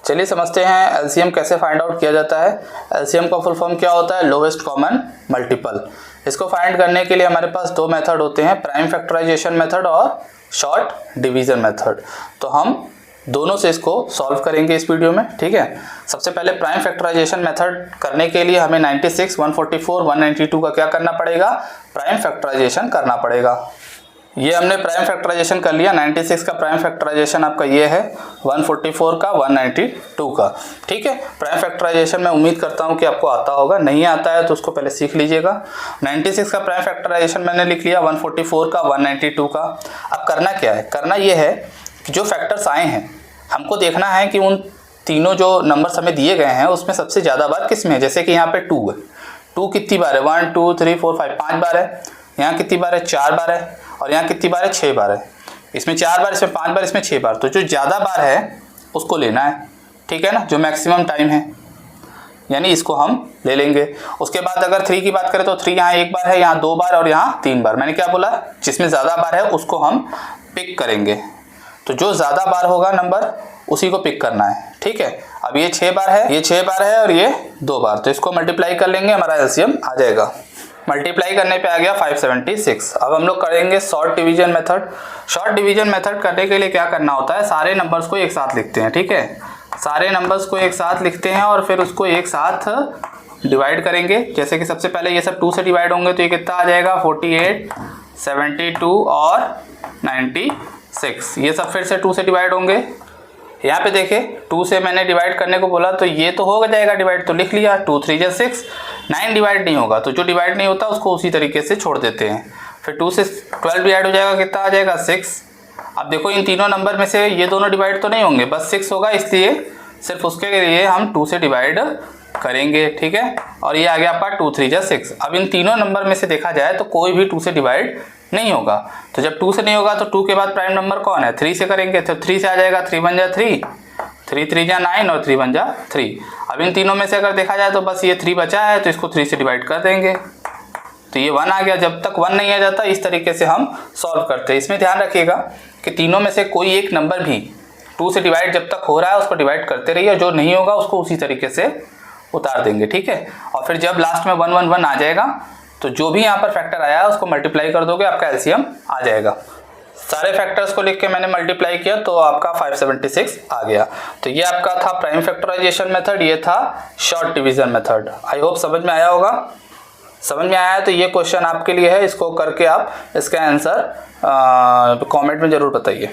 चलिए समझते हैं एलसीएम कैसे फाइंड आउट किया जाता है। एलसीएम का फुल फॉर्म क्या होता है? Lowest common multiple. इसको फाइंड करने के लिए हमारे पास दो मेथड होते हैं, प्राइम फैक्टराइजेशन मेथड और शॉर्ट डिवीजन मेथड। तो हम दोनों से इसको सॉल्व करेंगे इस वीडियो में, ठीक है। सबसे पहले प्राइम फैक्टराइजेशन मेथड करने के लिए हमें 96, 144, 192 का क्या करना पड़ेगा? प्राइम फैक्टराइजेशन करना पड़ेगा। ये हमने प्राइम फैक्टराइजेशन कर लिया। 96 का प्राइम फैक्टराइजेशन आपका ये है, 144 का, 192 का, ठीक है। प्राइम फैक्टराइजेशन मैं उम्मीद करता हूँ कि आपको आता होगा, नहीं आता है तो उसको पहले सीख लीजिएगा। 96 का प्राइम फैक्टराइजेशन मैंने लिख लिया, 144 का, 192 का। अब करना क्या है? करना ये है कि जो फैक्टर्स आए हैं हमको देखना है कि उन तीनों जो नंबर्स हमें दिए गए हैं उसमें सबसे ज़्यादा बार किस में है। जैसे कि यहाँ पे 2 है, 2 कितनी बार है? 1 2 3 4 5, 5 बार है। यहाँ कितनी बार है? 4 बार है। और यहाँ कितनी बार है? 6 बार है। इसमें 4 बार, इसमें 5 बार, इसमें 6 बार। तो जो ज़्यादा बार है उसको लेना है, ठीक है ना, जो मैक्सिमम टाइम है, यानी इसको हम ले लेंगे। उसके बाद अगर 3 की बात करें तो 3 यहाँ 1 बार है, यहाँ 2 बार और यहाँ 3 बार। मैंने क्या बोला? जिसमें ज़्यादा बार है उसको हम पिक करेंगे। तो जो ज़्यादा बार होगा नंबर उसी को पिक करना है, ठीक है। अब ये 6 बार है, ये 6 बार है और ये 2 बार, तो इसको मल्टीप्लाई कर लेंगे, हमारा एलसीएम आ जाएगा। मल्टीप्लाई करने पे आ गया 576। अब हम लोग करेंगे short division method. Short division method करने के लिए क्या करना होता है? सारे नंबर्स को एक साथ लिखते हैं, ठीक है। सारे नंबर्स को एक साथ लिखते हैं और फिर उसको एक साथ डिवाइड करेंगे। जैसे कि सबसे पहले ये सब 2 से डिवाइड होंगे तो ये कितना आ जाएगा? 48, 72 और 96। ये सब फिर से 2 से डिवाइड होंगे। यहाँ पे देखे 2 से मैंने डिवाइड करने को बोला तो ये तो हो जाएगा डिवाइड, तो लिख लिया। 2 3 जा 6, 9 डिवाइड नहीं होगा, तो जो डिवाइड नहीं होता उसको उसी तरीके से छोड़ देते हैं। फिर 2 से 12 डिवाइड हो जाएगा, कितना आ जाएगा? 6। अब देखो इन तीनों नंबर में से ये दोनों डिवाइड तो नहीं होंगे, बस 6 होगा, इसलिए सिर्फ उसके लिए हम 2 से डिवाइड करेंगे, ठीक है। और ये आ गया आपका 2 3 जा 6। अब इन तीनों नंबर में से देखा जाए तो कोई भी 2 से डिवाइड नहीं होगा। तो जब 2 से नहीं होगा तो 2 के बाद प्राइम नंबर कौन है? 3 से करेंगे, तो 3 से आ जाएगा 3 1 जा 3, 3 3 जा 9 और 3 1 जा 3। अब इन तीनों में से अगर देखा जाए तो बस ये 3 बचा है, तो इसको 3 से डिवाइड कर देंगे, तो ये 1 आ गया। जब तक 1 नहीं आ जाता इस तरीके से हम सॉल्व करते हैं। इसमें ध्यान रखिएगा कि तीनों में से कोई एक नंबर भी 2 से डिवाइड जब तक हो रहा है उसको डिवाइड करते रहिए, जो नहीं होगा उसको उसी तरीके से उतार देंगे, ठीक है। और फिर जब लास्ट में 1 1 1 आ जाएगा तो जो भी यहाँ पर फैक्टर आया है उसको मल्टीप्लाई कर दोगे, आपका एलसीएम आ जाएगा। सारे फैक्टर्स को लिख के मैंने मल्टीप्लाई किया तो आपका 576 आ गया। तो ये आपका था प्राइम फैक्टराइजेशन मेथड, ये था short division method. I hope समझ में आया होगा। समझ में आया है तो ये क्वेश्चन आपके लिए है, इसको करके आप इसका आंसर कमेंट में ज़रूर बताइए।